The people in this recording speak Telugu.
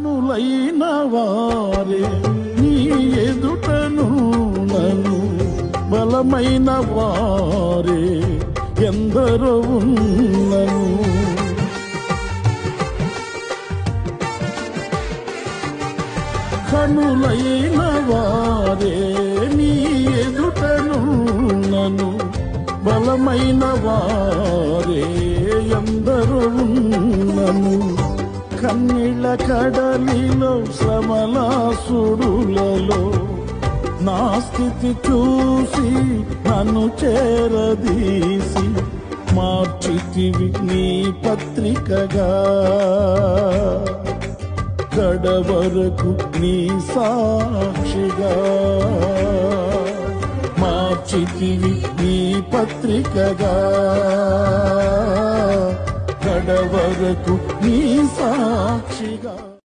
కనులైన వారే నీ ఎదుటను నన్ను బలమైన వారే ఎందరో ఉన్నను. కనులైన వారే నీ ఎదుటను నన్ను బలమైన వారే ఎందరో ఉన్నను. కన్నీళ్ళ కడలిలో శ్రమలాసుడులలో నా స్థితి చూసి నన్ను చేరదీసి మార్చితివి నీ పత్రికగా. కడవరకు నీ సాక్షిగా మార్చితివి నీ పత్రికగా. కడవరకు నీ సాక్షిగా.